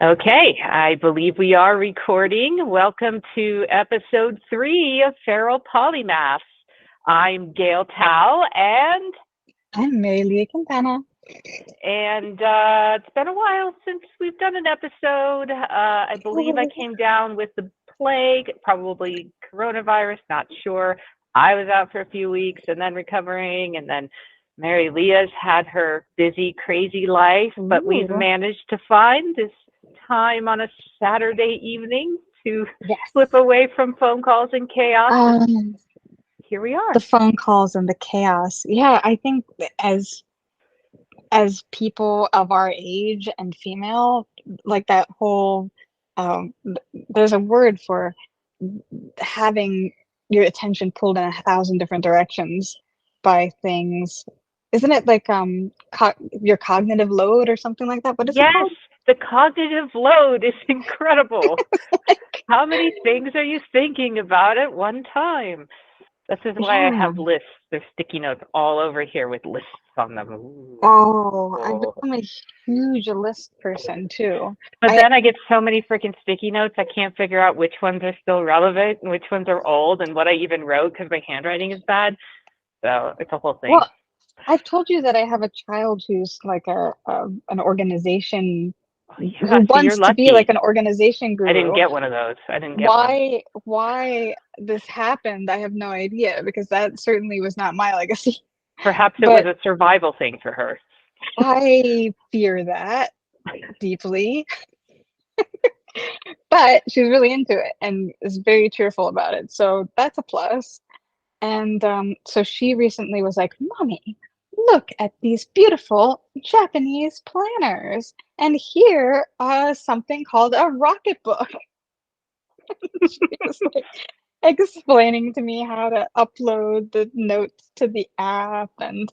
Okay, I believe we are recording. Welcome to episode 3 of Feral Polymaths. I'm Gayle Tao, I'm Marylea. it's been a while since we've done an episode. I believe I came down with the plague, probably coronavirus, not sure. I was out for a few weeks and then recovering, and then Marylea's had her busy, crazy life, but we've Ooh, managed to find this time on a Saturday evening to yes. slip away from phone calls and chaos, and Um, here we the are. phone calls and the chaos. Yeah, I think that as people of our age and female, like that whole there's a word for having your attention pulled in 1,000 different directions by things. Isn't it like your cognitive load or something like that? What is it Yes, called? the cognitive load is incredible. How many things are you thinking about at one time? This is why I Yeah. have lists. There's sticky notes all over here with lists on them. Oh, I've Ooh. become a huge list person too. But I then I get so many freaking sticky notes, I can't figure out which ones are still relevant and which ones are old and what I even wrote because my handwriting is bad. So it's a whole thing. well, I've told you that I have a child who's like an organization Oh, yeah, who so you're wants to be like lucky. an organization I didn't guru. get one of those. I didn't get one. Why this happened, I have no idea because that certainly was not my legacy. Perhaps it was But a survival thing for her. I fear that deeply. But she's really into it and is very cheerful about it. So that's a plus. And so she recently was like, Mommy, look at these beautiful Japanese planners. And here something called a rocket book. She was like explaining to me how to upload the notes to the app and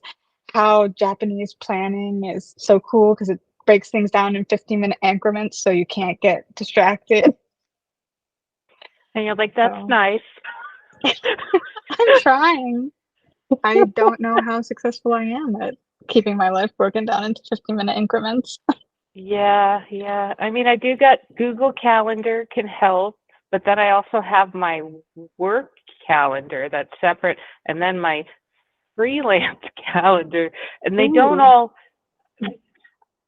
how Japanese planning is so cool because it breaks things down in 15-minute increments so you can't get distracted. And you're like, that's So nice. I'm trying. I don't know how successful I am at keeping my life broken down into 15-minute increments. Yeah, yeah. I mean, I do got Google Calendar can help, but then I also have my work calendar that's separate, and then my freelance calendar, and they don't Ooh, all.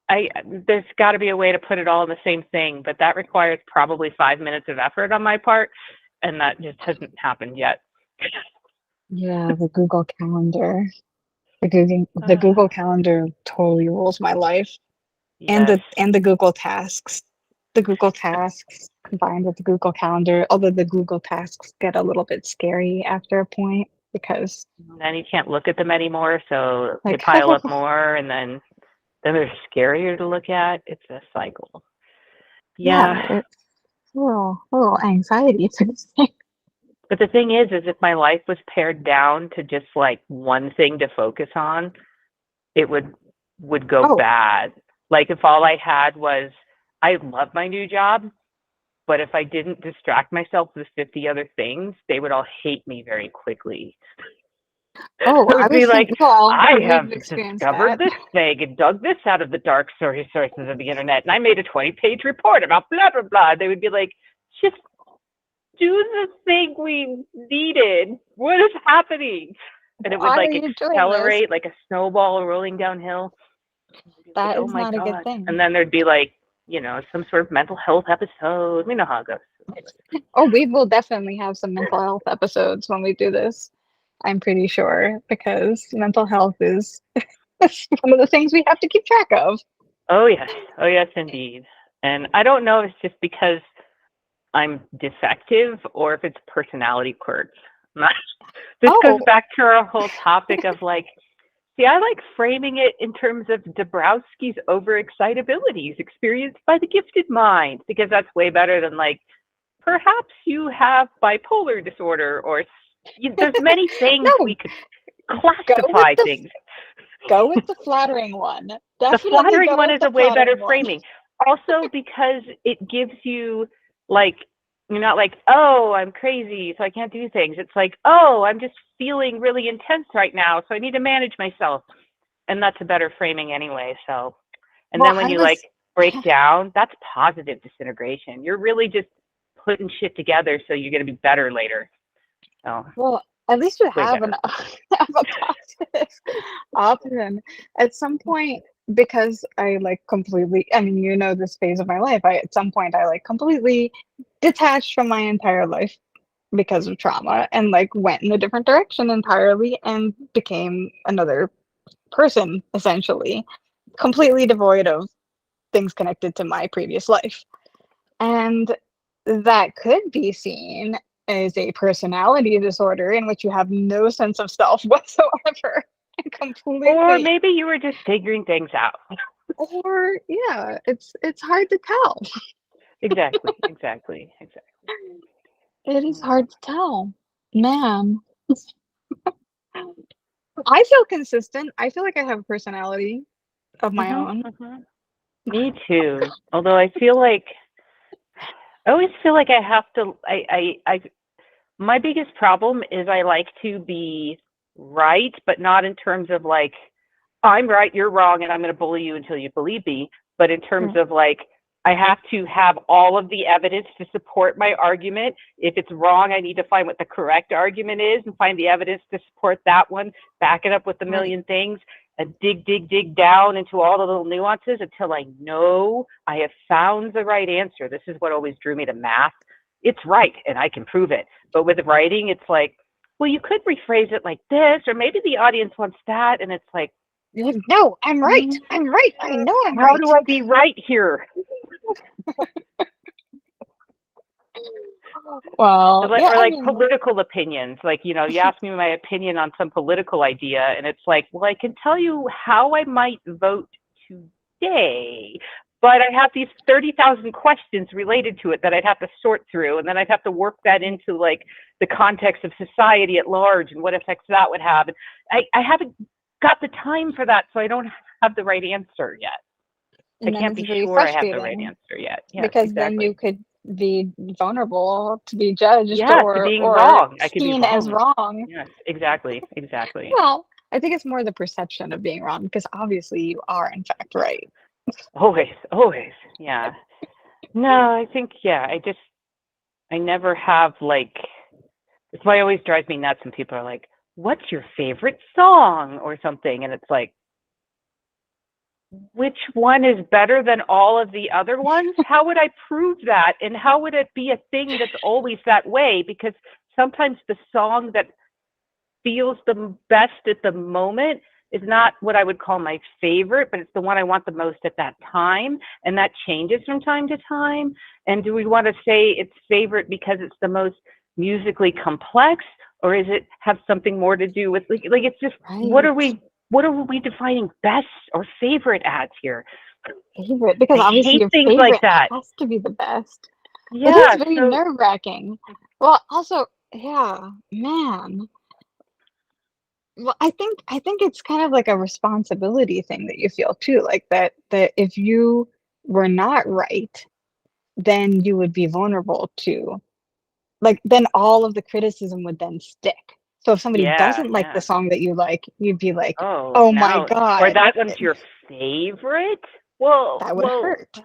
I there's got to be a way to put it all in the same thing, but that requires probably 5 minutes of effort on my part, and that just hasn't happened yet. yeah, the Google Calendar. The Google Calendar totally rules my life. And Yes. the Google Tasks. The Google Tasks combined with the Google Calendar, although the Google Tasks get a little bit scary after a point because Then you can't look at them anymore, so they like pile up more, and then they're scarier to look at. It's a cycle. yeah, Yeah. it's a little anxiety to say. But the thing is if my life was pared down to just like one thing to focus on, it would go Oh, bad. Like if all I had was, I love my new job, but if I didn't distract myself with 50 other things, they would all hate me very quickly. oh, It I would be was like, thinking, well, I have we've experienced discovered that. this thing and dug this out of the dark sources of the internet, and I made a 20-page report about blah, blah, blah. They would be like, just do the thing we needed. What is happening? And it would Why are like you doing this? accelerate like a snowball rolling downhill. Like, That oh is my not a good God. thing. And then there'd be like, some sort of mental health episode. We know how it goes. Oh, we will definitely have some mental health episodes when we do this. I'm pretty sure because mental health is one of the things we have to keep track of. Oh, yes. Oh, yes, indeed. And I don't know if it's just because I'm defective or if it's personality quirks. This goes Oh, back to our whole topic of like, see, I like framing it in terms of Dabrowski's overexcitabilities experienced by the gifted mind, because that's way better than like, perhaps you have bipolar disorder, or there's many things no, we could go with classify the things. flattering one. The Definitely flattering go one with is the a way better flattering one. framing. Also, because it gives you like, you're not like, oh, I'm crazy, so I can't do things. It's like, oh, I'm just feeling really intense right now, so I need to manage myself. And that's a better framing anyway. So, and Well, then when I you like was. break down, that's positive disintegration. You're really just putting shit together so you're going to be better later. So, Well, at least you way have better. have a positive option at some point, because I like completely, I mean, you know, this phase of my life, I at some point I like completely detached from my entire life because of trauma, and like went in a different direction entirely and became another person, essentially, completely devoid of things connected to my previous life. And that could be seen as a personality disorder in which you have no sense of self whatsoever and Or completely, maybe you were just figuring things out. or yeah, it's hard to tell. Exactly, exactly, exactly. It is Yeah. hard to tell. Man, I feel consistent. I feel like I have a personality of my Mhm, own. mhm. Me too. Although I always feel like I have to. My biggest problem is I like to be right, but not in terms of like I'm right, you're wrong, and I'm going to bully you until you believe me. But in terms Mm, of like, I have to have all of the evidence to support my argument. If it's wrong, I need to find what the correct argument is and find the evidence to support that one, back it up with a right. million things, and dig down into all the little nuances until I know I have found the right answer. This is what always drew me to math. It's right, and I can prove it. But with writing, it's like, well, you could rephrase it like this, or maybe the audience wants that. And it's like, You're like, no, I'm right. I'm right. I know I'm how do right. I be right here? Well, yeah, Or I like mean, political opinions. Like, you ask me my opinion on some political idea, and it's like, well, I can tell you how I might vote today, but I have these 30,000 questions related to it that I'd have to sort through, and then I'd have to work that into like the context of society at large and what effects that would have. And I haven't got the time for that, so I don't have the right answer yet. I and then can't it's be very sure I have the right frustrating answer yet. Yes, because then exactly. you could be vulnerable to be judged Yeah, to being or wrong. I could be seen as wrong. wrong. Yes, exactly, exactly. Well, I think it's more the perception of being wrong because obviously you are in fact right. Always, always. Yeah. No, I think I never have like it's why it always drives me nuts when people are like, "What's your favorite song?" or something, and it's like, which one is better than all of the other ones? How would I prove that? And how would it be a thing that's always that way? Because sometimes the song that feels the best at the moment is not what I would call my favorite, but it's the one I want the most at that time. And that changes from time to time. And do we want to say it's favorite because it's the most musically complex, or is it have something more to do with like it's just Right. what are we defining best or favorite as here? Favorite, because I obviously hate your things like favorite that. has to be the best. It is Yeah. very So nerve-wracking. Well, also, yeah, man. Well, I think it's kind of like a responsibility thing that you feel too, like that if you were not right, then you would be vulnerable to, like, then all of the criticism would then stick. So if somebody yeah, doesn't like the yeah. song that you like, you'd be like, Oh, "Oh my now or God, that one's your favorite? Well, that would well, hurt."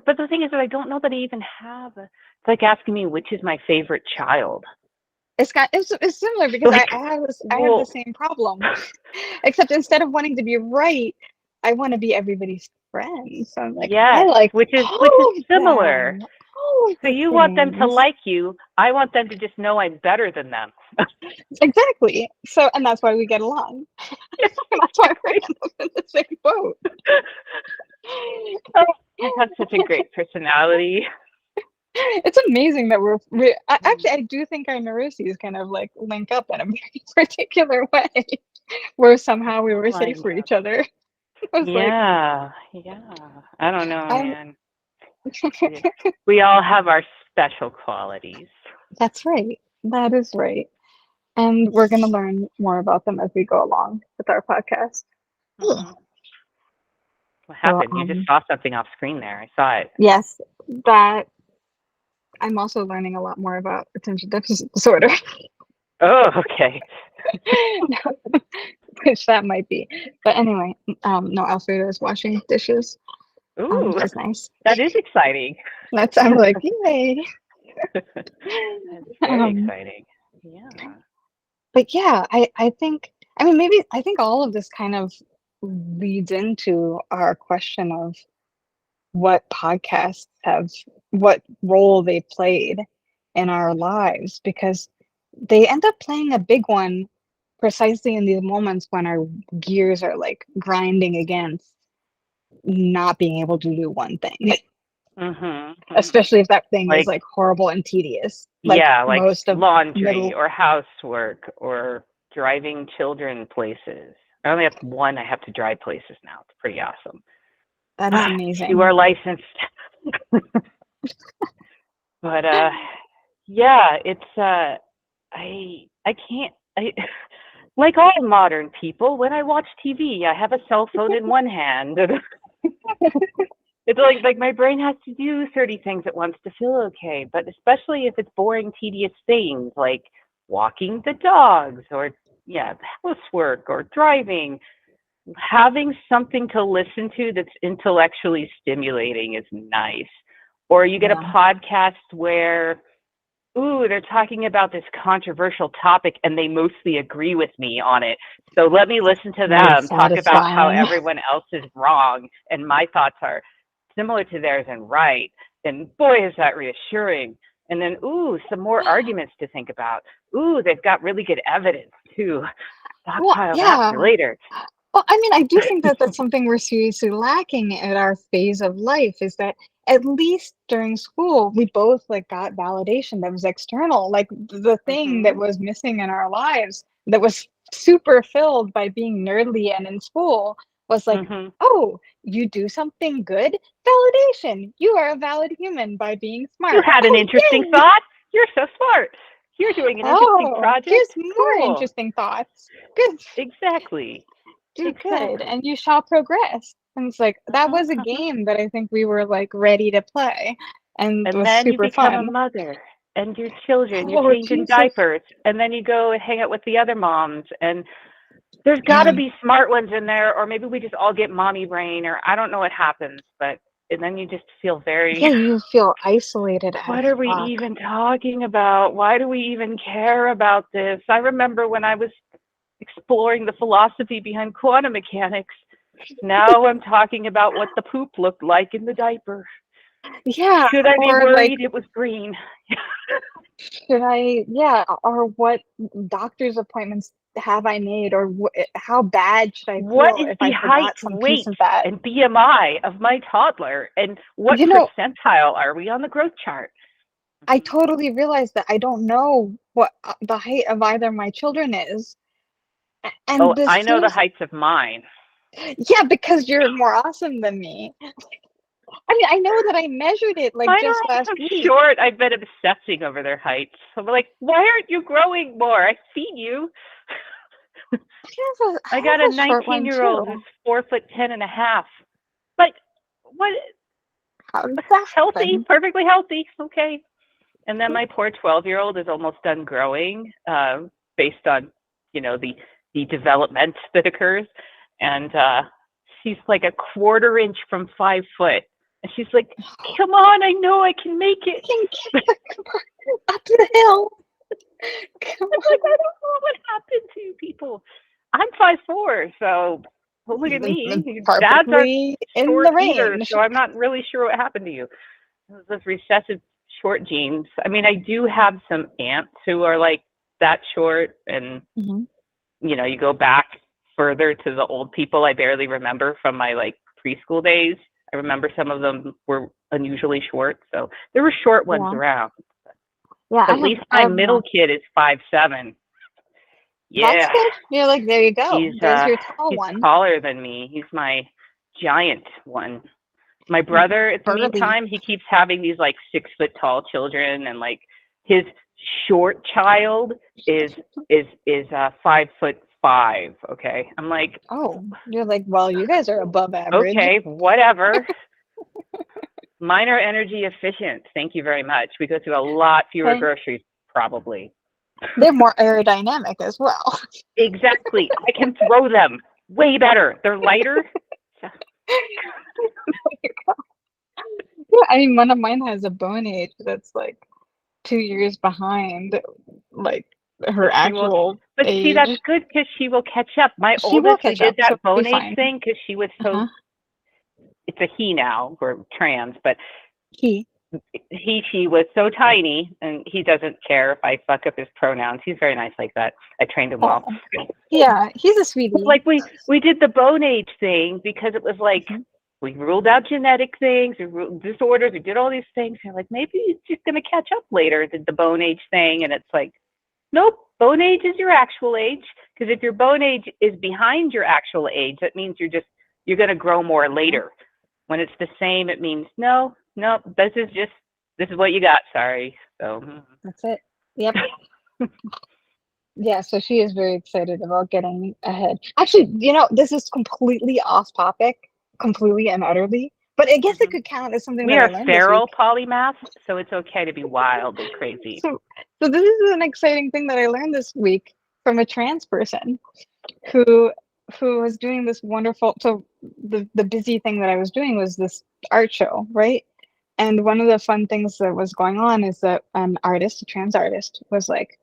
but the thing is that I don't know that I even have. It's like asking me which is my favorite child. It's similar because Like, I have the well, same problem, except instead of wanting to be right, I want to be everybody's friend. So I'm like, I yes, like which is all of similar. them, all of So the you want them to things. like you. I want them to just know I'm better than them. Exactly. So, and that's why we get along. Yeah, That's why we're exactly. kind of in the same boat. Oh, I have such a great personality. It's amazing that actually, I do think our neuroses kind of like link up in a very particular way, where somehow we were Oh, I safe for know. each other. I was like, Yeah, yeah. I don't know, I'm. man. We all have our special qualities. That's right. That is right. And we're going to learn more about them as we go along with our podcast. Ugh. Hmm. What So, happened? You just saw something off screen there. I saw it. yes, that I'm also learning a lot more about attention deficit disorder, Oh, okay. which that might be. But anyway, no, Alfredo is washing dishes. Ooh, Which is nice. that is exciting. I'm like, yay. That's very Um, exciting. Yeah. but yeah, I think, I mean, maybe, I think all of this kind of leads into our question of what podcasts have, what role they played in our lives, because they end up playing a big one precisely in these moments when our gears are like grinding against not being able to do one thing, Mhm. especially if that thing is Like, like horrible and tedious, like yeah, like most of laundry middle. or housework or driving children places. I only have one I have to drive places now. It's pretty awesome. That is You amazing. are licensed. But yeah, it's I can't I like all modern people, when I watch TV, I have a cell phone in one hand. It's like my brain has to do 30 things at once to feel okay, but especially if it's boring, tedious things like walking the dogs or yeah, housework or driving, having something to listen to that's intellectually stimulating is nice. Or you get a Yeah, podcast where, ooh, they're talking about this controversial topic and they mostly agree with me on it. So let me listen to very them talk about how satisfying. everyone else is wrong and my thoughts are similar to theirs and right. And boy, is that reassuring. And then, ooh, some more arguments to think about. Ooh, they've got really good evidence too. Well, Stockpile that yeah. for later. Well, I mean, I do think that that's something we're seriously lacking at our phase of life, is that at least during school, we both like got validation that was external. Like the thing that Mm-hmm. was missing in our lives that was super filled by being nerdly and in school was like, Mm-hmm. oh, you do something good? Validation. You are a valid human by being You smart. had an Oh, interesting yay! thought. You're so smart. You're doing an interesting Oh, project. here's more Cool. interesting thoughts. Good. Exactly. Do good Exactly. and you shall progress. And it's like that Uh-huh, was a uh-huh. game that I think we were like ready to play and And was then you super become a fun. mother and your children, you're Oh, changing Jesus. diapers, and then you go and hang out with the other moms. And there's got to Yeah. be smart ones in there, or maybe we just all get mommy brain, or I don't know what happens, but and then you just feel very, Yeah, you feel isolated as what are we fuck. even talking about? Why do we even care about this? I remember when I was exploring the philosophy behind quantum mechanics. Now I'm talking about what the poop looked like in the diaper. Yeah, Should I be or like worried it was green? should I, yeah, or what doctor's appointments have I made, or how bad should I What feel is if the I height, forgot some piece weight, of that? and BMI of my toddler? And what You know, percentile are we on the growth chart? I Mhm. totally realized that I don't know what the height of either of my children is. Oh, And this I know the seems, heights of mine. yeah, because you're more awesome than me. I mean, I know that I measured it like Mine are just last also week. short. I've been obsessing over their heights. I'm like, why aren't you growing more? I feed you. I I got a have a short one 19-year-old who's too. 4 foot 10 and a half. But what? How did that Healthy, happen? perfectly healthy. Okay. And then my poor 12-year-old is almost done growing, based on, the development that occurs. And she's like a quarter inch from 5 foot. And she's like, come on, I know I can make I it. can get the compartment up the hill. Come I'm like, I on. don't know what happened to you people. I'm 5'4", so well, look at me. Your dads are Perfectly in the short either, range. so I'm not really sure what happened to you. Those recessive short genes. I mean, I do have some aunts who are like that short, and Mhm. you go back further to the old people I barely remember from my like preschool days. I remember some of them were unusually short, so there were short ones Yeah. around. Yeah, But at least I my have middle kid is 5'7". that's Yeah, good. You're like, there you go. he's There's uh your tall he's one. taller than me. He's my giant one. My brother, at the Burly. meantime, he keeps having these like 6 foot tall children, and like his short child is 5'5". Okay, I'm like, Oh, you're like, well, you guys are above average. okay, whatever. Mine are energy efficient. Thank you very much. We go through a lot fewer Okay. groceries, probably. They're more aerodynamic as well. Exactly. I can throw them way better. They're lighter. I mean, one of mine has a bone age that's like 2 years behind, like But her she will. actual But see, that's age. good because she will catch up. My She will oldest, we catch did up, so that it'll be bone age fine. thing because she was Uh-huh. so. It's a he now. We're trans, but He. she was so tiny, and he doesn't care if I fuck up his pronouns. He's very nice like that. I trained him well. Oh, yeah, he's a sweetie. Like we did the bone age thing because it was like Mhm. we ruled out genetic things, we ruled disorders, we did all these things. And like maybe it's just gonna catch up later. Did the bone age thing, and it's like, nope, bone age is your actual age. Because if your bone age is behind your actual age, that means you're gonna grow more later. When it's the same, it means no, this is what you got. Sorry. So That's it. Yep. Yeah, so she is very excited about getting ahead. Actually, this is completely off topic, completely and utterly, but I guess it could count as something we that I are learned this week. feral polymaths, so it's okay to be wild and crazy. So this is an exciting thing that I learned this week from a trans person who was doing this wonderful. So the busy thing that I was doing was this art show, right? And one of the fun things that was going on is that an artist, a trans artist, was like,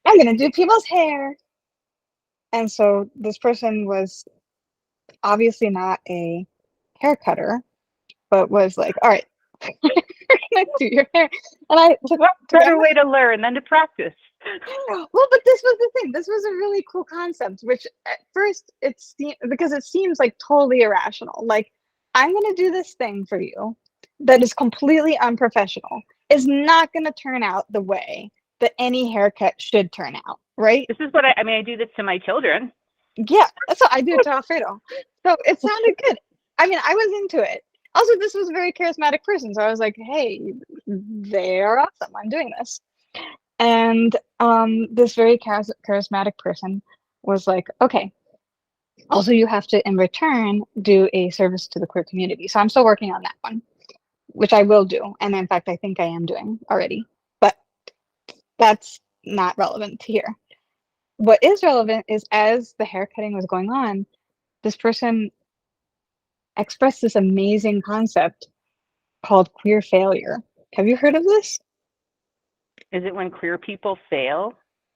I'm gonna do people's hair. And so this person was obviously not a hair cutter, but was like, all right, we're gonna do your hair. And I took What took better way to learn than to practice? well, but this was the thing. This was a really cool concept, which at first because it seems like totally irrational. Like, I'm gonna do this thing for you that is completely unprofessional. Is not gonna turn out the way that any haircut should turn out, right? This is what I mean. I do this to my children. Yeah, that's what I do to Alfredo. So it sounded good. I mean, I was into it. Also, this was a very charismatic person, so I was like, "Hey, they are awesome. I'm doing this." And this very charismatic person was like, "Okay, also you have to, in return, do a service to the queer community." So I'm still working on that one, which I will do, and in fact, I think I am doing already. But that's not relevant to here. What is relevant is as the haircutting was going on, this person expressed this amazing concept called queer failure. Have you heard of this? Is it when queer people fail?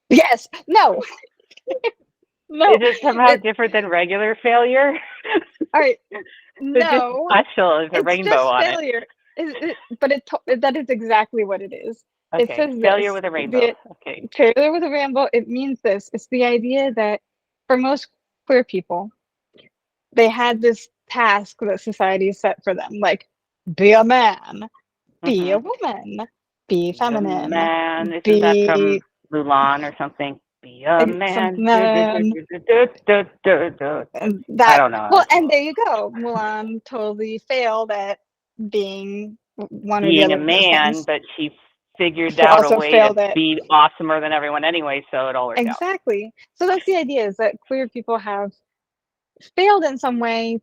Yes. No. No. Is it somehow different than regular failure? All right. It's just No. special. There's a It's rainbow just on it. failure. But that is exactly what it is. It Okay, says failure this. with a rainbow. Okay. Failure with a rainbow. It means this. It's the idea that for most queer people, they had this task that society set for them, like be a man, be a woman, be feminine, Man, isn't that be from Mulan or something? Be a man. something. And I that don't know. well, and there you go. Mulan totally failed at being one or the Being a other of those man, things. but she figured out a Also way to failed at be awesomer than everyone anyway, so it all worked out. exactly. So that's the idea: is that queer people have failed in some way.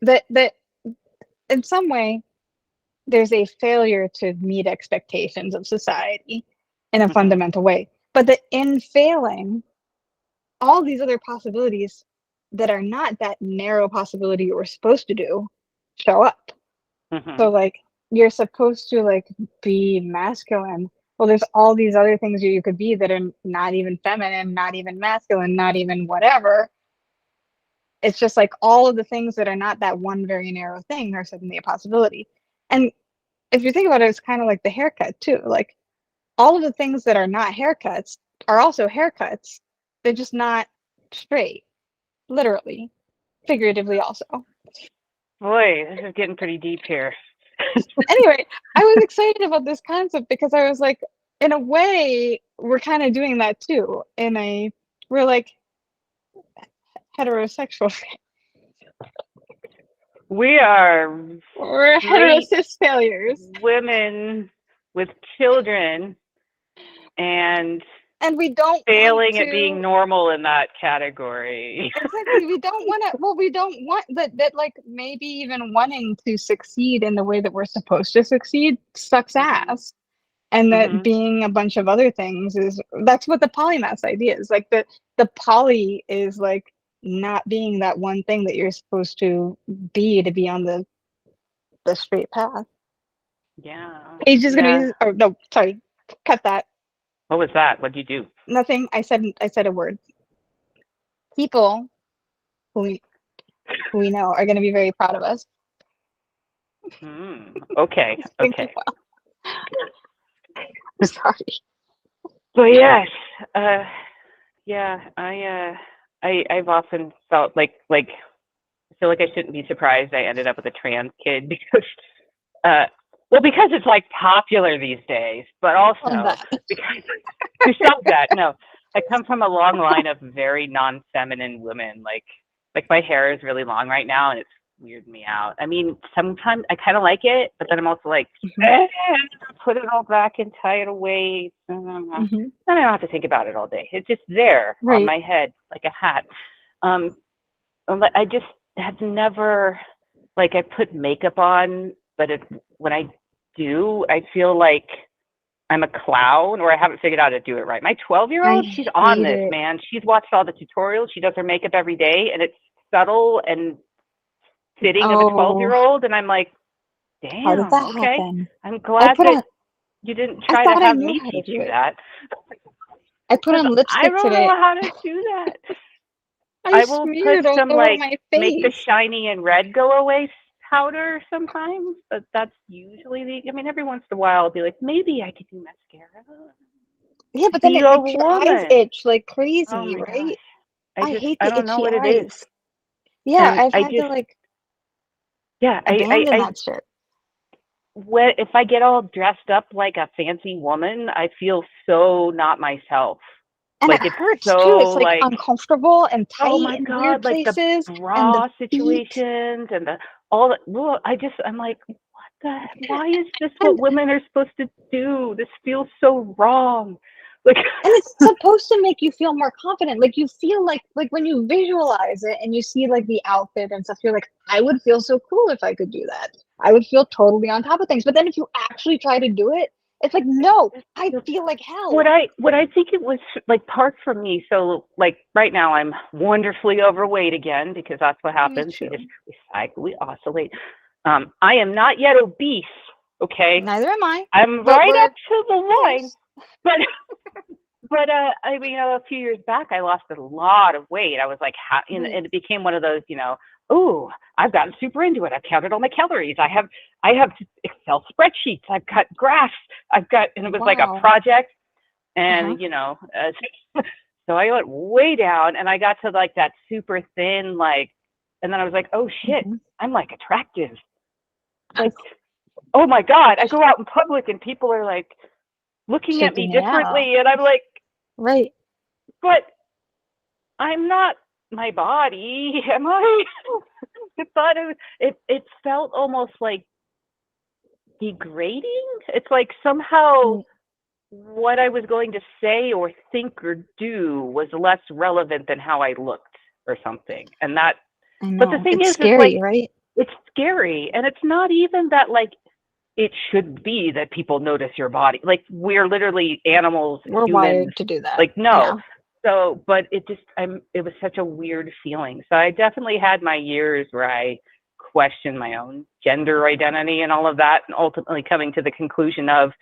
That in some way there's a failure to meet expectations of society in a fundamental way, but that in failing, all these other possibilities that are not that narrow possibility you were supposed to do show up. So like you're supposed to like be masculine. Well, there's all these other things you could be that are not even feminine, not even masculine, not even whatever. It's just like all of the things that are not that one very narrow thing are suddenly a possibility. And if you think about it, it's kind of like the haircut too. Like all of the things that are not haircuts are also haircuts. They're just not straight, literally, figuratively also. Boy, this is getting pretty deep here. Anyway, I was excited about this concept because I was like, in a way, we're kind of doing that too. We're like heterosexual. We're Straight heterosis failures. women with children and we don't failing at being normal in that category. Exactly. We don't want to. Well, we don't want that. Like maybe even wanting to succeed in the way that we're supposed to succeed sucks ass, and that being a bunch of other things that's what the polymaths idea is. Like the poly is like not being that one thing that you're supposed to be on the straight path. Yeah. Paige is Yeah. gonna be. Oh no, sorry, cut that. What was that? What'd you do? Nothing. I said a word. People who we know are gonna be very proud of us. Okay. Thank you. Okay. I'm sorry. So yes, yeah, I've often felt like I feel like I shouldn't be surprised I ended up with a trans kid because, uh, well, because it's like popular these days, but Love also that. because to stop that, no, I come from a long line of very non-feminine women. Like my hair is really long right now, and it's weirding me out. I mean, sometimes I kind of like it, but then I'm also like, Hmm. put it all back and tie it away. Then Hmm. I don't have to think about it all day. It's just there on Right. my head like a hat. Um, I just have never like I put makeup on, but when I do, I feel like I'm a clown or I haven't figured out how to do it right. My 12-year I old, she's on hate this, it. man. She's watched all the tutorials. She does her makeup every day, and it's subtle and fitting of a 12 Oh, year old. And I'm like, how did damn, that okay. happen? I'm I glad put that on. you didn't I try to thought I have knew me how to teach do you it. that I put because on I lipstick don't know today. how to do that. I I will put smeared all some over like my make the face. shiny and red go away powder sometimes, but that's usually I mean, every once in a while I'll be like, maybe I could do mascara. Yeah, but then Be it a makes your eyes woman. itch like Oh crazy, my gosh. right? I hate I the don't know itchy what it is. eyes. Yeah, And I've I had to just, like yeah, abandon that shit. when, if I get all dressed up like a fancy woman, I feel so not myself. And it Like it's hurts too. It's so like like, uncomfortable and oh tight my in weird God, like the places and the bra feet. situations and the all that. Well, I'm like, what the, why is this And what women are supposed to do? This feels so wrong. Like, and it's supposed to make you feel more confident. Like you feel like when you visualize it and you see like the outfit and stuff, you're like, I would feel so cool if I could do that. I would feel totally on top of things. But then if you actually try to do it, it's like, no, I feel like hell. what I think it was like part for me. So like right now I'm wonderfully overweight again because that's what Me happens. too. We cycle, we oscillate. I am not yet obese. Okay, Neither am I, I'm but right we're up to the line, close. but I mean, a few years back, I lost a lot of weight. I was like, Right. and it became one of those, oh, I've gotten super into it. I've counted all my calories. I have Excel spreadsheets. I've cut graphs. And it was like a Wow. project, Uh-huh. and so I went way down, and I got to like that super thin, like, and then I was like, oh shit, Hmm. I'm like attractive. Like, oh my God, I go out in public, and people are like looking at me Checking it out. differently, and I'm like, Right. but I'm not my body, am I? I thought it felt almost like degrading. It's like somehow Mm, what I was going to say or think or do was less relevant than how I looked or something. I But the know. thing It's is like, scary, right? it's scary. And it's not even that like it should be that people notice your body. Like we're literally animals, We're humans. wired to do that. Like no. Yeah. So, but it was such a weird feeling. So I definitely had my years where I questioned my own gender identity and all of that, and ultimately coming to the conclusion of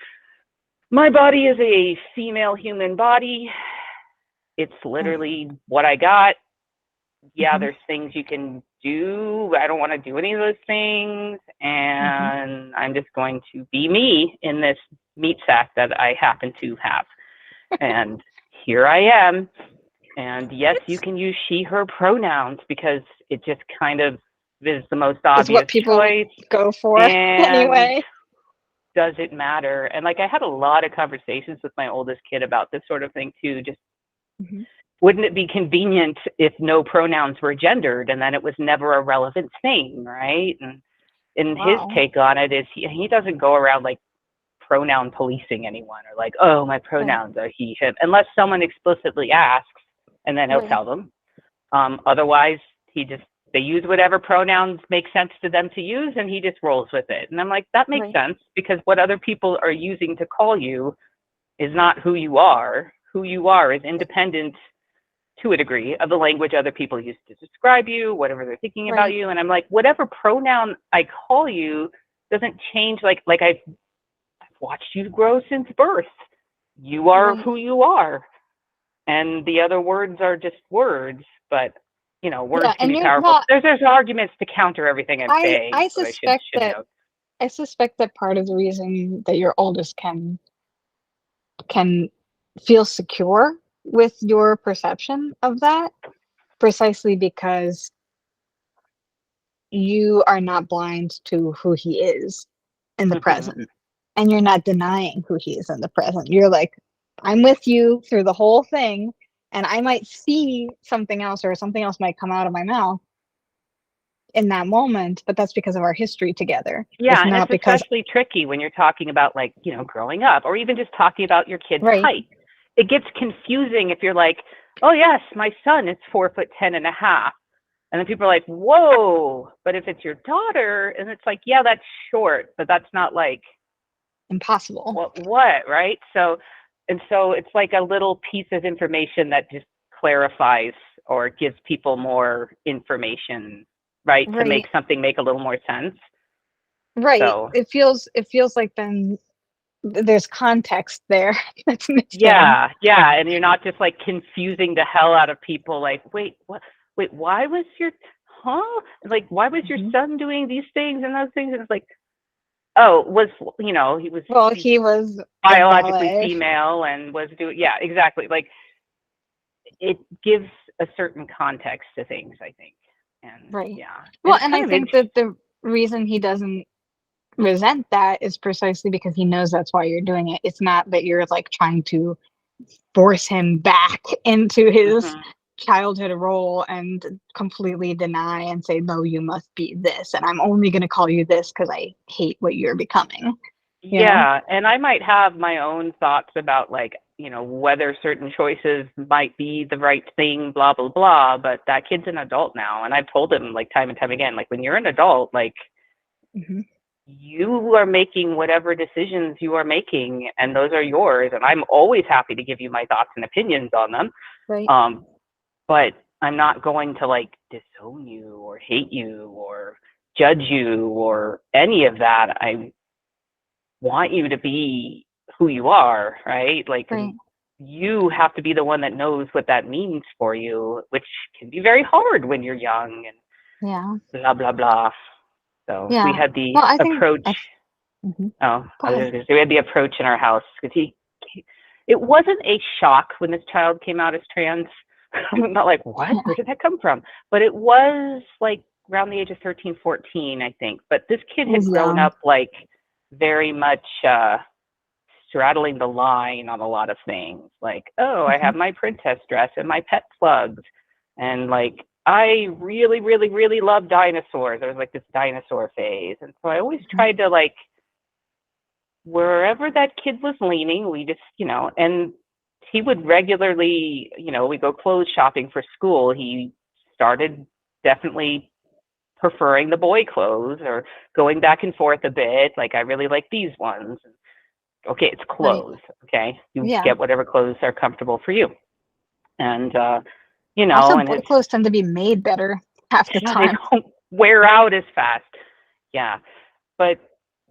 my body is a female human body. It's Right. literally what I got. Yeah, Hmm. there's things you can do. I don't want to do any of those things. Hmm. And I'm just going to be me in this meat sack that I happen to have. And here I am. And yes, you It's can use she, her pronouns because it just kind of is the most it's what obvious people choice. go for And anyway. does it matter? And like I had a lot of conversations with my oldest kid about this sort of thing too. Just Hmm. wouldn't it be convenient if no pronouns were gendered and then it was never a relevant thing, right? And his Wow. take on it is he doesn't go around like pronoun policing anyone or like, oh, my Right. pronouns are he, him, unless someone explicitly asks, and then he'll Right. tell them. Otherwise, they use whatever pronouns make sense to them to use, and he just rolls with it. And I'm like, that makes Right. sense because what other people are using to call you is not who you are. Who you are is independent to a degree of the language other people use to describe you, whatever they're thinking about Right. you. And I'm like, whatever pronoun I call you doesn't change. Like I watched you grow since birth. You are Right. who you are. And the other words are just words, but words Yeah, can and be you're powerful. well, There's arguments to counter everything I'm saying, I so I should suspect that note. part of the reason that your oldest can feel secure with your perception of that precisely because you are not blind to who he is in the Hmm. present, and you're not denying who he is in the present. You're like, I'm with you through the whole thing, and I might see something else, or something else might come out of my mouth in that moment, but that's because of our history together. Yeah, It's and not it's because especially tricky when you're talking about like, growing up or even just talking about your kid's right, height. It gets confusing if you're like, oh yes, my son is 4'10.5." And then people are like, whoa. But if it's your daughter and it's like, yeah, that's short, but that's not like impossible. what, right? So it's like a little piece of information that just clarifies or gives people more information, right? To make Right. something make a little more sense. Right. So It feels like then there's context there that's missing. yeah, and you're not just like confusing the hell out of people. Like, wait, what? Wait, why was your, huh? Like, why was your Mhm. son doing these things and those things? And it's like, oh, was Well, he's he was in biologically ballet. female and was doing, yeah, exactly. Like, it gives a certain context to things, I think, and Right. yeah, and Well, it's and kind I of think interesting. that the reason he doesn't resent that is precisely because he knows that's why you're doing it. It's not that you're like trying to force him back into his Hmm. childhood role and completely deny and say, no, you must be this. And I'm only going to call you this because I hate what you're becoming, you know? Yeah, and I might have my own thoughts about like, whether certain choices might be the right thing, blah blah blah, but that kid's an adult now, and I've told him like time and time again, like when you're an adult, like Hmm. you are making whatever decisions you are making and those are yours, and I'm always happy to give you my thoughts and opinions on them. Right. Um, but I'm not going to like disown you or hate you or judge you or any of that. I want you to be who you are, right? Like, Right. you have to be the one that knows what that means for you, which can be very hard when you're young and Yeah. blah, blah, blah. So we Yeah. had the Well, approach. mhm. Oh, Go I was ahead. just going to say, we had the approach in our house because it wasn't a shock when this child came out as trans. I'm not like, what? Yeah. Where did that come from? But it was like around the age of 13, 14, I think. But this kid It had was grown young. up like very much straddling the line on a lot of things. Like, oh, I Hmm. have my princess dress and my pet slugs. And like, I really, really, really love dinosaurs. There was like this dinosaur phase. And so I always Hmm. tried to like, wherever that kid was leaning, we just, and he would regularly, we go clothes shopping for school. He started definitely preferring the boy clothes or going back and forth a bit. Like, I really like these ones. Okay, it's Right. clothes. Okay, you Yeah. get whatever clothes are comfortable for you. And, Also, and boy it's, clothes tend to be made better half the yeah, they time. don't wear out as fast. Yeah. But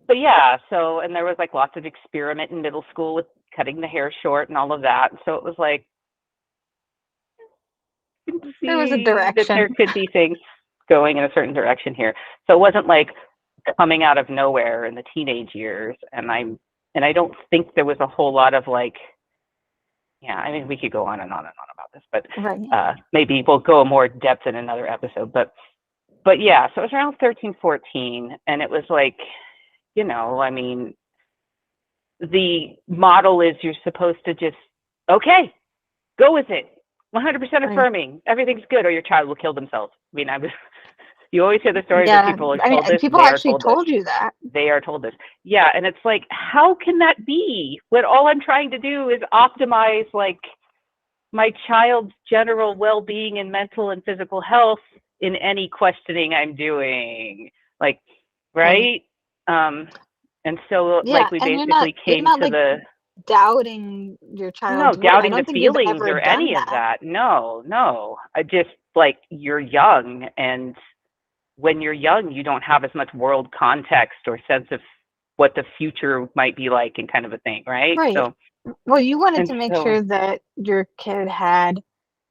yeah, so and there was like lots of experiment in middle school with cutting the hair short and all of that. So it was like, you can There was a see that direction. there could be things going in a certain direction here. So it wasn't like coming out of nowhere in the teenage years. And I don't think there was a whole lot of like, yeah, I mean, we could go on and on and on about this, but Right. maybe we'll go more depth in another episode. But yeah, so it was around 13, 14, and it was like, I mean, the model is you're supposed to just, okay, go with it. 100% Right. affirming, everything's good, or your child will kill themselves. I mean, you always hear the stories of Yeah. people are I mean, told this, people they are actually told this, told you that. they are told this. Yeah, and it's like, how can that be when all I'm trying to do is optimize like my child's general well-being and mental and physical health in any questioning I'm doing, like, Right. right? And so Yeah. like we And basically you're came not to like the, doubting your no, child's will. I doubting the don't think you've feelings ever or done any of that. that. No, I just, like, you're young, and when you're young you don't have as much world context or sense of what the future might be like and kind of a thing, right? Right. So, Well, you wanted and to make so, sure that your kid had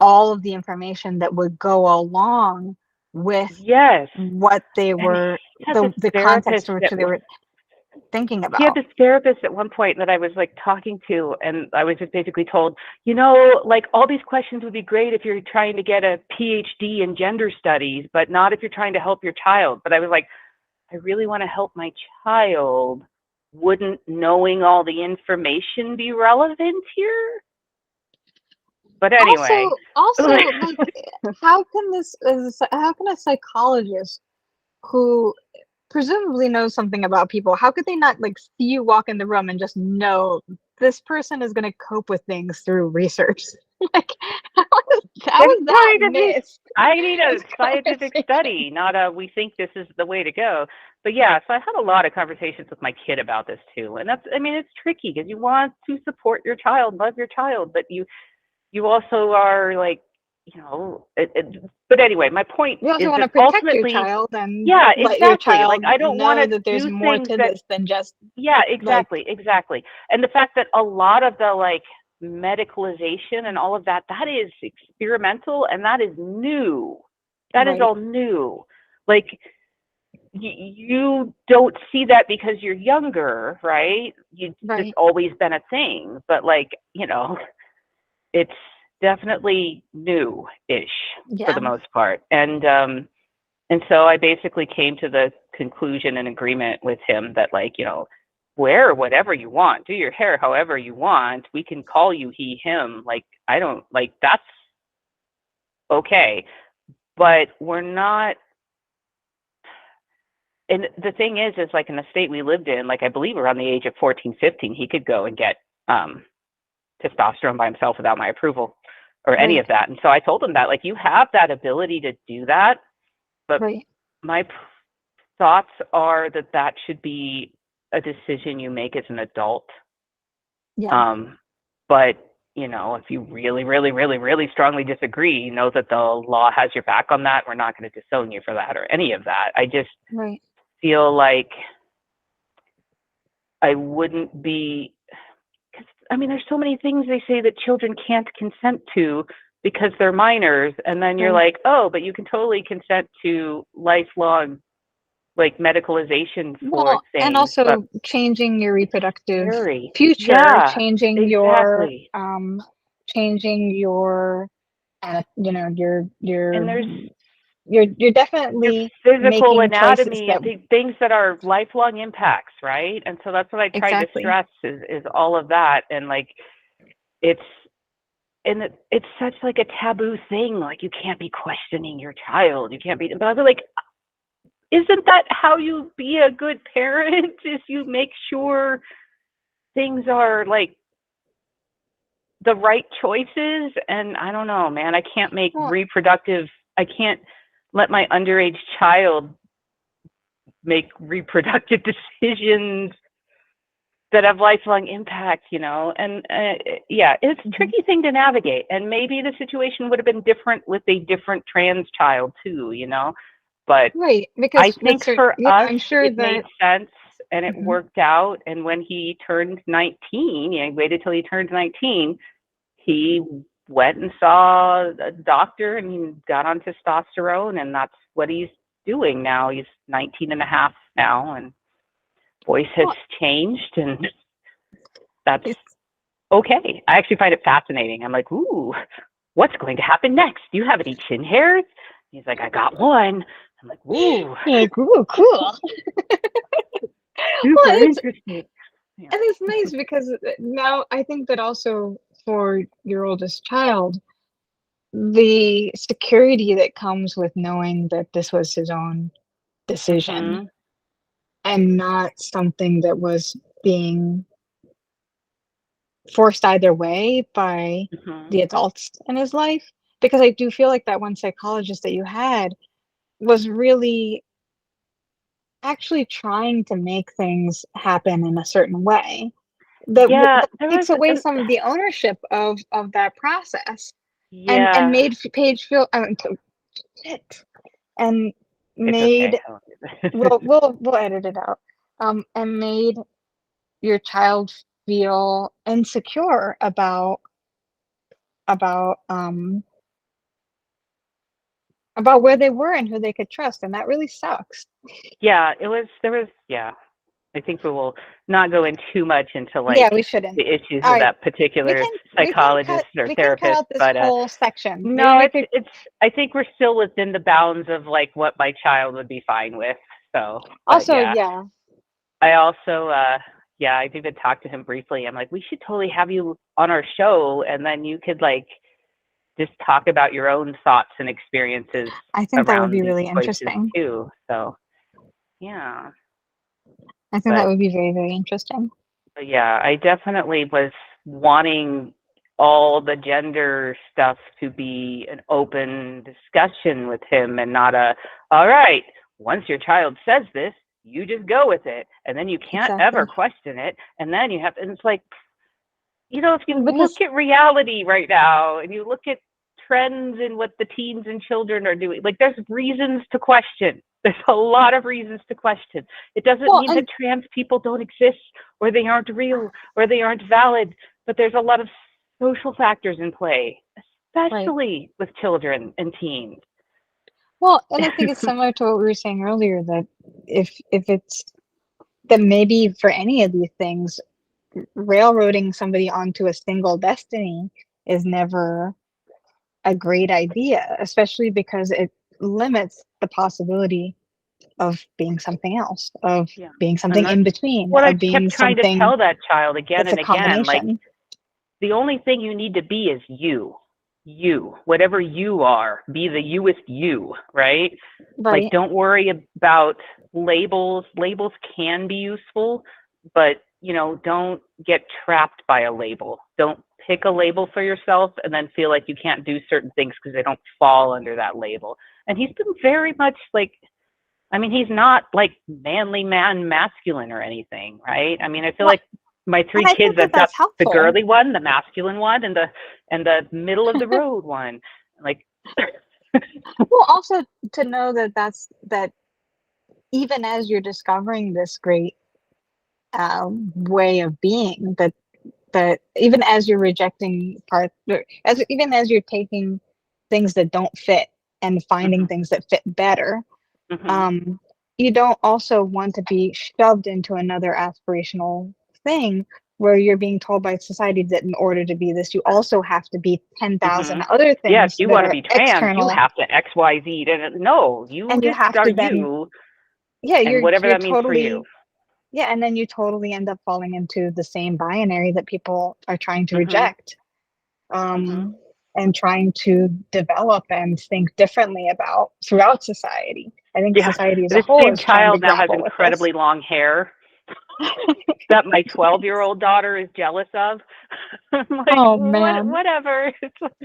all of the information that would go along with yes. what they And were, he had this the context therapist in which that they were thinking he had about. this therapist at one point that I was like talking to, and I was just basically told, you know, like all these questions would be great if you're trying to get a PhD in gender studies, but not if you're trying to help your child. But I was like, I really want to help my child. Wouldn't knowing all the information be relevant here? But anyway, Also, like, how can how can a psychologist who presumably knows something about people, how could they not like see you walk in the room and just know this person is going to cope with things through research? Like, how there's is that going to be, missed I need in a this scientific conversation? study, not a we think this is the way to go. But yeah, so I had a lot of conversations with my kid about this too. And that's, I mean, it's tricky because you want to support your child, love your child, but you also are like, you know, but anyway, my point You also is want that to protect your ultimately, child and yeah, let your exactly. Like, child I don't want know to that there's do more things to that, this than just yeah, like, exactly. And the fact that a lot of the like medicalization and all of that, that is experimental and that is new. That is right, all new. Like, you don't see that because you're younger, right? It's just right, always been a thing. But like, you know, it's definitely new-ish for the yeah, most part. And so I basically came to the conclusion and agreement with him that, like, you know, wear whatever you want, do your hair however you want. We can call you he, him. Like, I don't like that's okay. But we're not. And the thing is like in the state we lived in, like I believe around the age of 14, 15, he could go and get testosterone by himself without my approval or any right, of that. And so I told him that, like, you have that ability to do that, but right, my thoughts are that that should be a decision you make as an adult. yeah, Um, but you know, if you really, really, really, really strongly disagree, you know that the law has your back on that. We're not going to disown you for that or any of that. I just right. feel like I wouldn't be, because I mean, there's so many things they say that children can't consent to because they're minors, and then you're Right. like, oh, but you can totally consent to lifelong like medicalization for Well, and things, but also changing your reproductive scary. future, Yeah, exactly. changing your, you know, And there's you're your definitely physical making choices anatomy that and things that are lifelong impacts, right? And so that's what I tried to exactly. stress is all of that. And like it's it's such like a taboo thing. Like you can't be questioning your child. You can't be. But I was like, isn't that how you be a good parent? Is you make sure things are like the right choices? And I don't know, man. I can't make Well, reproductive. I can't let my underage child make reproductive decisions that have lifelong impact, you know. And yeah, it's a mhm. tricky thing to navigate. And maybe the situation would have been different with a different trans child too, you know. But Right, I because with think certain, for yeah, us, I'm sure it made that sense and it mhm, worked out. And when he turned 19, he waited till he turned 19, he went and saw a doctor and he got on testosterone. And that's what he's doing now. He's 19 and a half now. And voice has well, changed. And that's it's okay. I actually find it fascinating. I'm like, ooh, what's going to happen next? Do you have any chin hairs? He's like, I got one. I'm like, ooh, you're like, ooh, cool. Well, super interesting. Yeah. and it's nice because now I think that also for your oldest child, the security that comes with knowing that this was his own decision Mhm. and not something that was being forced either way by Mhm. the adults in his life. Because I do feel like that one psychologist that you had was really actually trying to make things happen in a certain way Yeah, that there was takes away an some of the ownership of that process and yeah. made Paige feel shit, and It's okay. made we'll edit it out. and made your child feel insecure about um about where they were and who they could trust, and that really sucks. Yeah, there was, yeah. I think we will not go in too much into Yeah, like we shouldn't. the issues All of right, that particular we can cut psychologist or we can cut therapist, out this but whole section. We no, don't need to. I think we're still within the bounds of like what my child would be fine with. So, but Also, yeah, yeah, I also, yeah, I've even talked to him briefly. I'm like, we should totally have you on our show, and then you could like just talk about your own thoughts and experiences I think that would around be these really choices interesting. too. So, yeah, I think that but would be very, very interesting. But yeah, I definitely was wanting all the gender stuff to be an open discussion with him and not all right, once your child says this, you just go with it. And then you can't ever Exactly. question it. And then and it's like, if you Because look at reality right now and you look at trends in what the teens and children are doing, like there's reasons to question. There's a lot of reasons to question. It doesn't well, mean that and trans people don't exist or they aren't real or they aren't valid, but there's a lot of social factors in play, right. especially with children and teens. Well, and I think it's similar to what we were saying earlier that if it's that maybe for any of these things, railroading somebody onto a single destiny is never a great idea, especially because it limits the possibility of being something else, of Yeah. being And something that's in between, what I of being kept trying to something tell that child again that's a and again. Like, combination. the only thing you need to be is you. You, whatever you are, be the youest you, right? Like, Right. don't worry about labels. Labels can be useful, but, don't get trapped by a label. Don't pick a label for yourself and then feel like you can't do certain things because they don't fall under that label. And he's been very much like, I mean, he's not like manly man masculine or anything, right? I mean, I feel Well, like my and three I kids, think that I've got that's the helpful. girly one, the masculine one, and the middle of the road one. Like, Well, also to know that that even as you're discovering this great way of being, that even as you're rejecting part, as even as you're taking things that don't fit and finding mm-hmm, things that fit better, mm-hmm, um, you don't also want to be shoved into another aspirational thing where you're being told by society that in order to be this, you also have to be 10,000 mm-hmm. other Yeah, if things you that want to are be trans, you external, have to X, Y, Z. And no, you and you just have are to then, you, yeah, and whatever you're that means for you. totally, yeah, and then you totally end up falling into the same binary that people are trying to Mm-hmm, reject, mm-hmm. um, and trying to develop and think differently about throughout society. I think Yeah, society as a this whole same is trying to child now has grapple with this. incredibly long hair that my 12-year-old daughter is jealous of. I'm like, Oh man, whatever.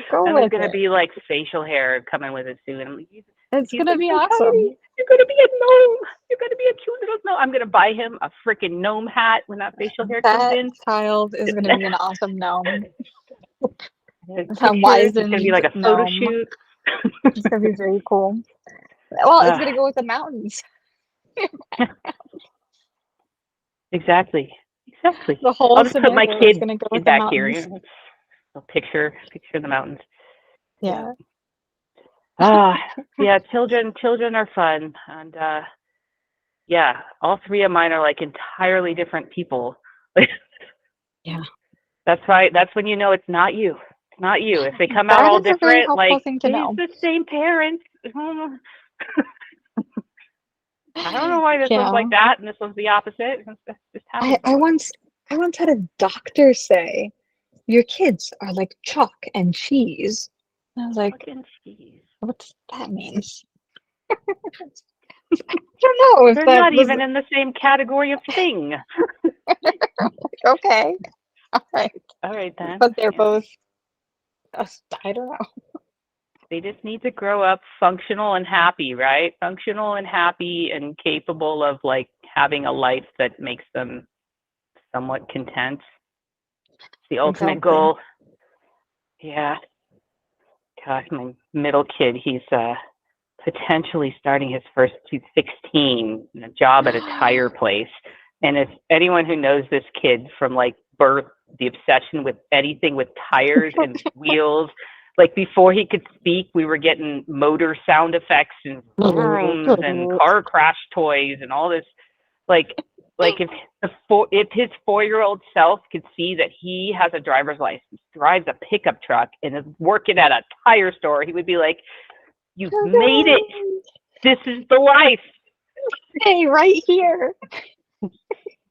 go And there's with gonna it. be like facial hair coming with it soon. I'm like, It's he's gonna like be so tiny. awesome. You're gonna be a gnome. You're gonna be a cute little gnome. I'm gonna buy him a freaking gnome hat when that facial hair comes That in. child is gonna be an awesome gnome. A Pictures. It's gonna be wizened like a photo gnome. shoot. It's gonna be very cool. Well, it's uh, gonna go with the mountains. exactly. Exactly. The I'll whole just put my scenario is kid gonna go with kid the back here. mountains. A picture in the mountains. Yeah. Yeah. Ah, yeah, children are fun. And yeah, all three of mine are like entirely different people. Yeah. That's right. That's when you know it's not you. It's not you. If they come out That all is a very different, helpful like thing to he's know. the same parent. I don't know why this one's Yeah. like that and this one's the opposite. That just I, happens I that way. once I once had a doctor say, your kids are like chalk and cheese. And I was like, Fucking cheese. what does that mean? I don't know if They're that not was even in the same category of thing. okay. All right. All right then. But they're Yeah. both, I don't know. They just need to grow up functional and happy, right? Functional and happy and capable of like having a life that makes them somewhat content. It's the ultimate Exactly. goal. Yeah. Gosh, my middle kid, he's potentially starting his first, he's 16, a job at a tire place. And if anyone who knows this kid from like birth, the obsession with anything with tires and wheels, like before he could speak, we were getting motor sound effects and rooms and car crash toys and all this. Like, if his 4-year-old self could see that he has a driver's license, drives a pickup truck, and is working at a tire store, he would be like, "You've made it. This is the life." Hey, right here.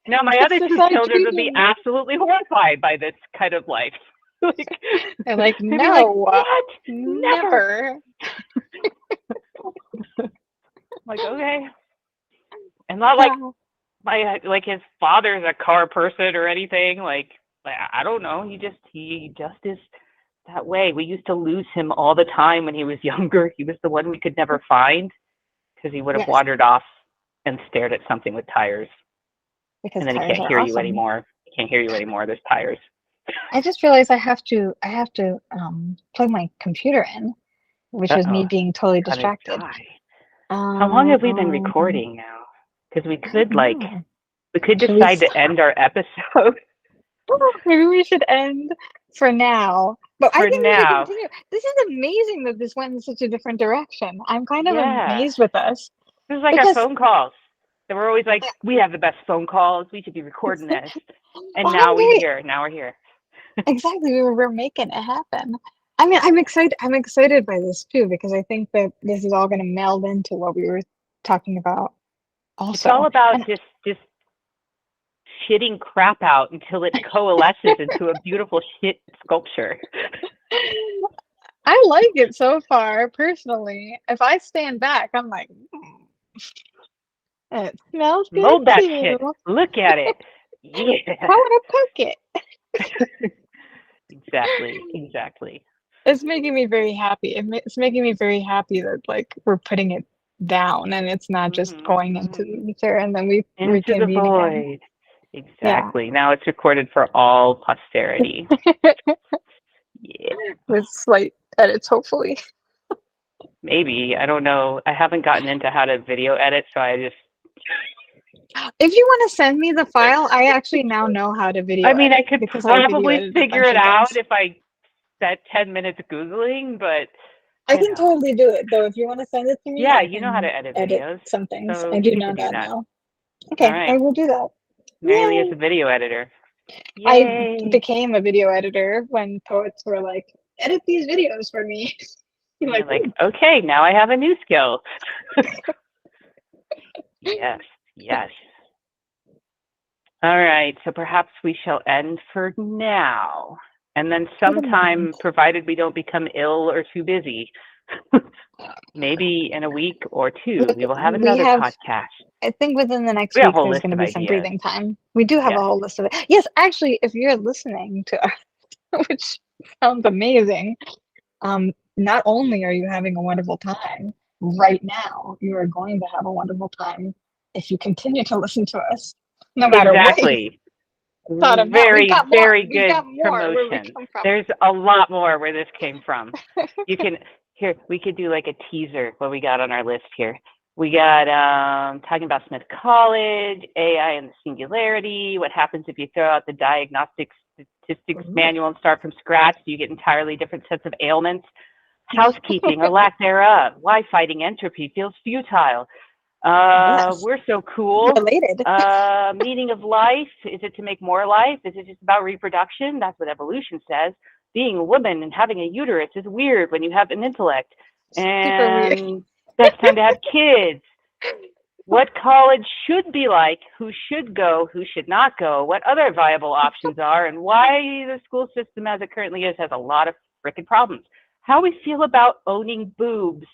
Now, my other two children would be absolutely horrified by this kind of life. They're like, they'd be no, like, what? never. Like, okay. And not like his father's a car person or anything. Like I don't know. He just is that way. We used to lose him all the time when he was younger. He was the one we could never find because he would have wandered off and stared at something with tires. Because and then he can't hear you anymore. He can't hear you anymore. There's tires. I just realized I have to plug my computer in, which is me being totally distracted. How long have we been recording now? Because we could decide to end our episode. Maybe we should end for now. But I think we should continue. This is amazing that this went in such a different direction. I'm kind of amazed with us. This is like our phone calls. They were always like, we have the best phone calls. We should be recording this. And now we're here. Now we're here. Exactly. We're making it happen. I mean, I'm excited by this too, because I think that this is all going to meld into what we were talking about. Also, it's all about just shitting crap out until it coalesces into a beautiful shit sculpture. I like it so far, personally. If I stand back, I'm like, it smells good. Mold that shit. Look at it. Yeah. I want to poke it. Exactly. It's making me very happy. It's making me very happy that like we're putting it down and it's not just going into the ether and then we into the void. Again. Exactly. Yeah. Now it's recorded for all posterity. With slight edits, hopefully. Maybe. I don't know. I haven't gotten into how to video edit, so I just. If you want to send me the file, I actually now know how to video. I mean, I could probably figure it out if I spent 10 minutes Googling, but. I can totally do it, though. If you want to send it to me. Yeah, you know how to edit videos. Some things. So I do know that now. Okay, right. I will do that. Marylea is a video editor. Yay. I became a video editor when poets were like, edit these videos for me. like, okay, now I have a new skill. Yes. All right, so perhaps we shall end for now. And then sometime, provided we don't become ill or too busy, maybe in a week or two, we will have another podcast. I think within the next week, there's going to be some breathing time. We do have a whole list of it. Yes, actually, if you're listening to us, which sounds amazing, not only are you having a wonderful time right now, you are going to have a wonderful time if you continue to listen to us, no matter what. Very good promotion. There's a lot more where this came from. We could do like a teaser, what we got on our list here. We got talking about Smith College, AI and the singularity, what happens if you throw out the diagnostic statistics manual and start from scratch, do you get entirely different sets of ailments? Housekeeping or lack thereof, why fighting entropy feels futile. We're so cool. Related. Meaning of life, is it to make more life? Is it just about reproduction? That's what evolution says. Being a woman and having a uterus is weird when you have an intellect. And that's time to have kids. What college should be like, who should go, who should not go, what other viable options are, and why the school system as it currently is has a lot of freaking problems. How we feel about owning boobs.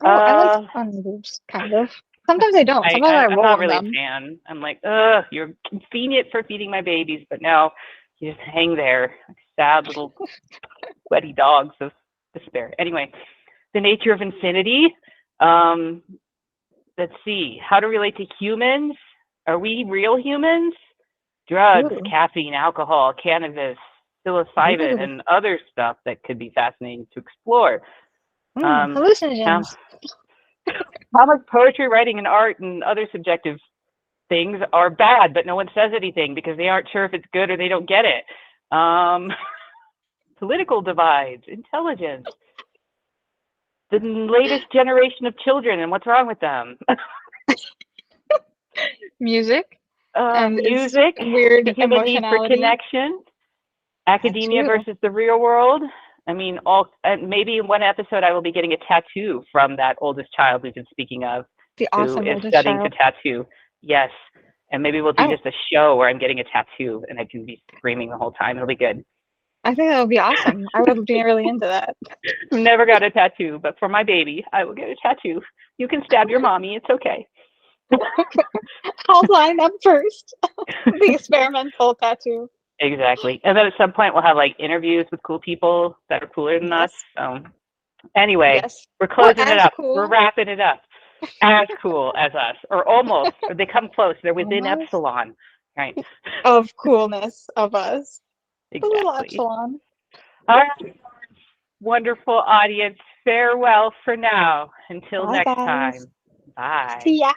I like owning boobs, kind of. Sometimes I don't. Sometimes I roll I'm not really them. A fan. I'm like, you're convenient for feeding my babies, but no, you just hang there like sad little sweaty dogs of despair. Anyway, the nature of infinity. Let's see. How to relate to humans. Are we real humans? Drugs, caffeine, alcohol, cannabis, psilocybin, and other stuff that could be fascinating to explore. Hallucinogens. Comic poetry, writing, and art, and other subjective things are bad, but no one says anything because they aren't sure if it's good or they don't get it. Political divides, intelligence, the latest generation of children and what's wrong with them. Music and its Music, weird human need for emotionality. connection, That academia too. versus the real world. I mean, maybe in one episode I will be getting a tattoo from that oldest child we've been speaking of, The who awesome is oldest studying to child. tattoo. Yes. And maybe we'll do just a show where I'm getting a tattoo and I can be screaming the whole time. It'll be good. I think that would be awesome. I would be really into that. I've never got a tattoo, but for my baby, I will get a tattoo. You can stab your mommy. It's okay. I'll line up first. The experimental tattoo. Exactly. And then at some point we'll have like interviews with cool people that are cooler than us. So anyway, Yes. we're closing it up. Cool. We're wrapping it up. As cool as us, or almost. Or they come close. They're within Almost. epsilon, right? Of coolness of us. Exactly. A little epsilon. All right. Wonderful audience. Farewell for now. Until Bye, next guys. time. Bye. See ya.